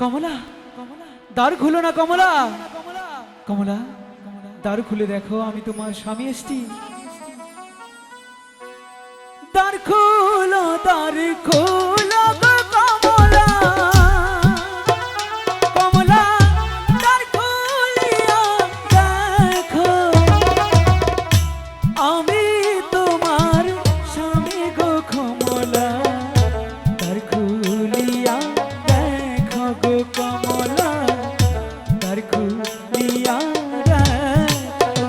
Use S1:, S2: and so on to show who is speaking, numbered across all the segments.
S1: কমলা, দ্বার খুলো না কমলা, কমলা দ্বার খুলে দেখো আমি তোমার স্বামী এসছি। দ্বার খুলো, দ্বার খুলো গো কমলা, কমলা দ্বার খুলিয়া দেখো আমি তোমার স্বামী গো কমলা। দ্বার খুলিয়া দেখো গো কমলা, দ্বার খুলিয়া দেখো।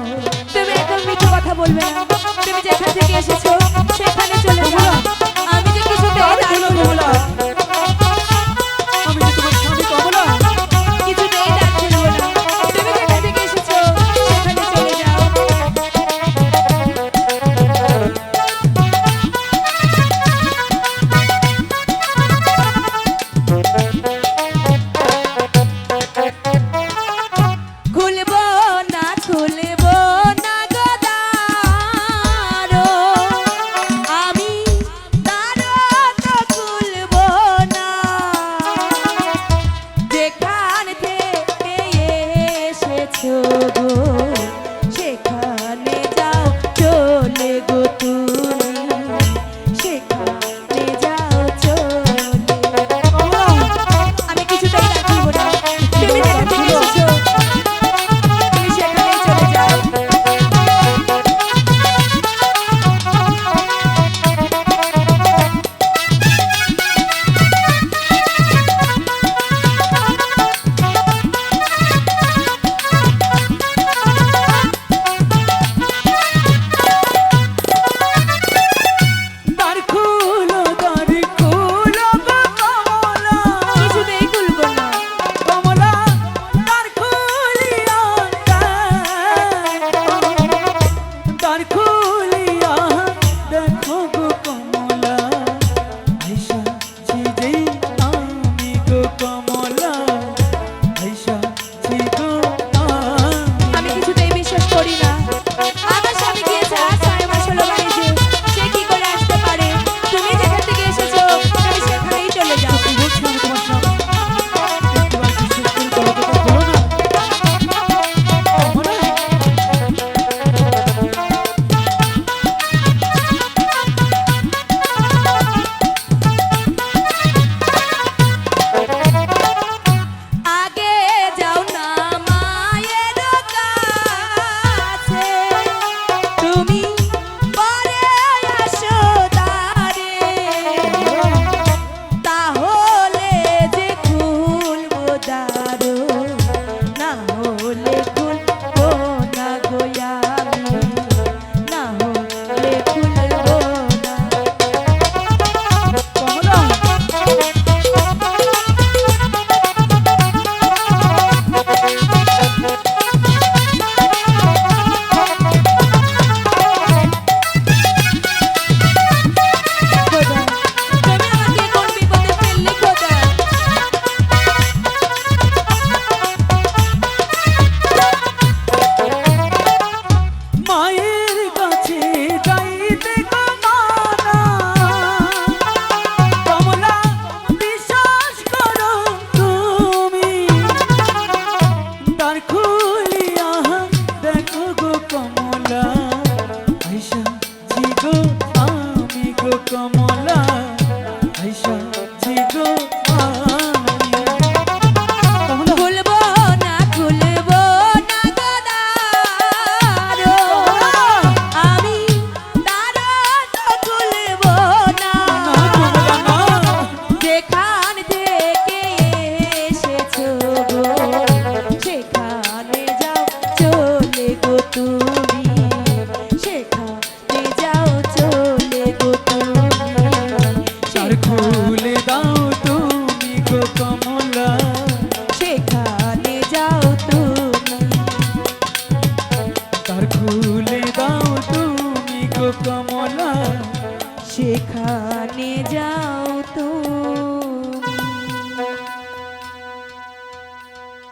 S2: তুমি একদম মিথ্যে কথা বলবে না। তুমি যেখান থেকে এসেছো সেখানে চলে যাও। আমি যে কিছুতেই
S1: দ্বার
S2: দাঁড়
S1: খুলো
S2: খুলবো না।
S1: কমলা, আমি যে তোমার স্বামী কমলা।
S2: কিছুতেই দাঁড় খুলবো না। তুমি যেখান থেকে এসেছো সেখানে চলে যাও। খুলবো না, খুলবো না গো দ্বার। আমি দ্বার তো খুলবো না। যেখান থেকে এসেছো গো সেখানে যাও চলে গো তুমি, সেখানে যাও চলে।
S1: কমলা,
S2: আমি কিছুতেই দাঁড় খুলবো না। তুমি যেখান থেকে এসেছো তুমি সেখানেই চলে যাও।
S1: দ্বার খুলো, দ্বার খুলো গো কমলা,
S2: কিছুতেই খুলবো না।
S1: কমলা দ্বার খুলিয়া দেখো, দ্বার খুলিয়া দেখো গো কমলা। আইসা ছি আমি গো কমলা, আইসা ছি গো
S2: আমি কিছুতেই বিশ্বাস করি না। আমার স্বামী গিয়েছে আজ 6 মাস হলো বাড়িতে। সে কি করে আসতে পারে? তুমি যেখান থেকে এসেছো তুমি সেখানেই চলে যাও।
S1: কি বলছো আমি তোমার স্বামী? একবার বিশ্বাস করে দরজাটা খোলো না কমলা।
S2: আগে যাও না মায়ের কাছে, তুমি পরে আসো দ্বারে। তাহলে যে খুলবো দ্বার, না হলে খুলবো না গো আমি, না হলে খুলবো না।
S1: কমলা,
S2: খোদা, তুমি আমাকে কোন বিপদে ফেললে খোদা?
S1: মায়ের কাছে যাইতে গো মানা, কমলা বিশ্বাস করো তুমি। দ্বার খুলিয়া দেখো গো কমলা, আইসা ছি গো আমি গো কমলা, আইসা ছি গো আমি। কমলা,
S2: খুলবো না, খুলবো না গো দ্বার। আমি দ্বার তো খুলবো না।
S1: না কমলা না,
S2: যেখান থেকে এসেছো গো সেখানে যাও চলে গো তুমি, সেখানে যাও চলে গো তুমি।
S1: দ্বার খুলে দাও তুমি গো কমলা,
S2: সেখানে যাও তুমি।
S1: দ্বার খুলে দাও তুমি গো কমলা।
S2: সেখানে যাও